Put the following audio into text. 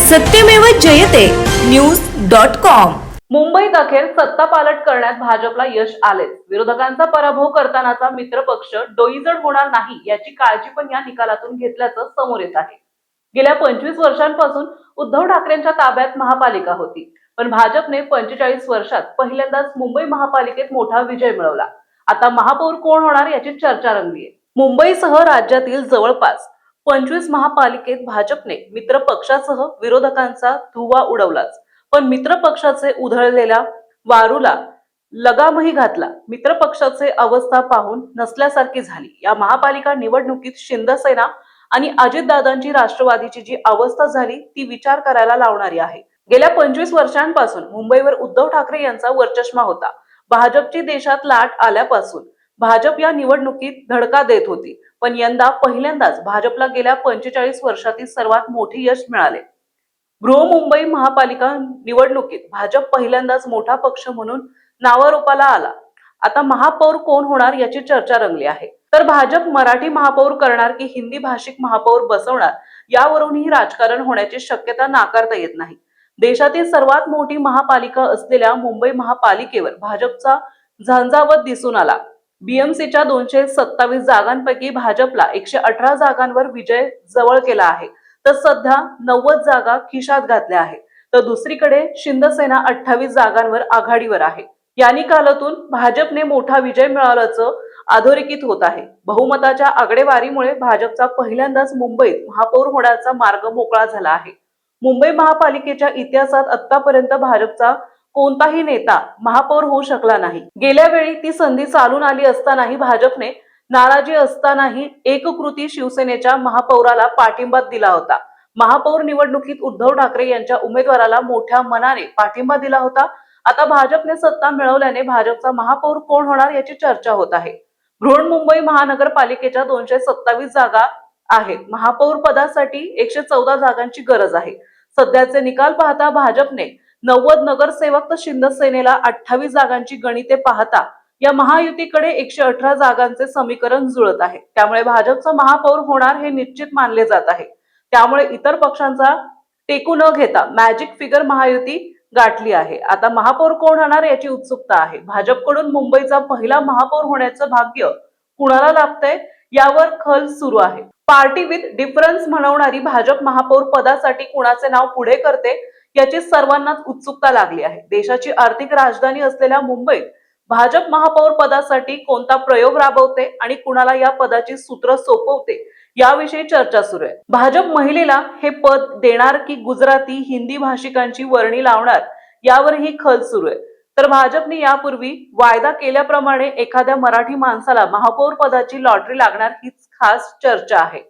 सत्यमेव जयते न्यूज.com। मुंबईत अखेर सत्ता पालट करण्यात भाजपला यश आलेच। विरोधकांचा पराभव करतानाचा मित्रपक्ष डोईजड होणार नाही याची काळजी पण या निकालातून घेतल्याचं समोर येत आहे। गेल्या 25 वर्षांपासून उद्धव ठाकरेंच्या ताब्यात महापालिका होती, पण भाजपने 45 वर्षात पहिल्यांदाच मुंबई महापालिकेत मोठा विजय मिळवला। आता महापौर कोण होणार याची चर्चा रंगली आहे। मुंबईसह राज्यातील जवळपास 25 महापालिकेत भाजपने मित्र पक्षासह विरोधकांचा धुव्वा उडवलाच, पण मित्र पक्षाचे उधळलेल्या वारूला लगामही घातला। मित्र पक्षाचे अवस्था पाहून नसल्यासारखी झाली। या महापालिका निवडणुकीत शिंदेसेना आणि अजितदादांची राष्ट्रवादीची जी अवस्था झाली ती विचार करायला लावणारी आहे। गेल्या 25 वर्षांपासून मुंबईवर उद्धव ठाकरे यांचा वरचष्मा होता। भाजपची देशात लाट आल्यापासून भाजप या निवडणुकीत धडका देत होती, पण यंदा पहिल्यांदाच भाजपला गेल्या 45 वर्षातील सर्वात मोठे यश मिळाले। बृहन्मुंबई महापालिका निवडणुकीत भाजप पहिल्यांदाच मोठा पक्ष म्हणून नावारूपाला आला। आता महापौर कोण होणार याची चर्चा रंगली आहे। तर भाजप मराठी महापौर करणार की हिंदी भाषिक महापौर बसवणार यावरूनही राजकारण होण्याची शक्यता नाकारता येत नाही। देशातील सर्वात मोठी महापालिका असलेल्या मुंबई महापालिकेवर भाजपचा झंझावत दिसून आला। बीएमसीच्या 227 जागांपैकी भाजपला 118 जागांवर विजय जवळ केला आहे, तर सध्या 90 जागा खिशात घातल्या आहेत। तर दुसरीकडे शिंदेसेना 28 जागांवर आघाडीवर आहे। या निकालातून भाजपने मोठा विजय मिळवल्याचं अधोरेखित होत आहे। बहुमताच्या आकडेवारीमुळे भाजपचा पहिल्यांदाच मुंबईत महापौर होण्याचा मार्ग मोकळा झाला आहे। मुंबई महापालिकेच्या इतिहासात आतापर्यंत भाजपचा कोणताही नेता महापौर होऊ शकला नाही। गेल्या वेळी ती संधी चालून आली असतानाही भाजपने नाराजी असतानाही एककृती शिवसेनेच्या महापौराला पाठिंबा दिला होता। महापौर निवडणुकीत उद्धव ठाकरे यांच्या उमेदवाराला मोठ्या मनाने पाठिंबा दिला होता। आता भाजपने सत्ता मिळवल्याने भाजपचा महापौर कोण होणार याची चर्चा होत आहे। बृहन्मुंबई महानगरपालिकेच्या 227 जागा आहेत। महापौर पदासाठी 114 जागांची गरज आहे। सध्याचे निकाल पाहता भाजपने 90 नगरसेवक तर शिंदेसेनेला 28 जागांची गणिते पाहता या महायुतीकडे 118 जागांचे समीकरण जुळत आहे। त्यामुळे भाजपचा महापौर होणार हे निश्चित मानले जात आहे। त्यामुळे इतर पक्षांचा टेकू न घेता मॅजिक फिगर महायुती गाठली आहे। आता महापौर कोण होणार याची उत्सुकता आहे। भाजपकडून मुंबईचा पहिला महापौर होण्याचं भाग्य कुणाला लाभतंय यावर खल सुरू आहे। पार्टी विथ डिफरन्स म्हणवणारी भाजप महापौर पदासाठी कुणाचे नाव पुढे करते याची सर्वांनाच उत्सुकता लागली आहे। देशाची आर्थिक राजधानी असलेल्या मुंबईत भाजप महापौर पदासाठी कोणता प्रयोग राबवते आणि कुणाला या पदाची सूत्र सोपवते याविषयी चर्चा सुरू आहे। भाजप महिलेला हे पद देणार की गुजराती हिंदी भाषिकांची वर्णी लावणार यावरही खल सुरू आहे। तर भाजपने यापूर्वी वायदा केल्याप्रमाणे एखाद्या मराठी माणसाला महापौर पदाची लॉटरी लागणार हीच खास चर्चा आहे।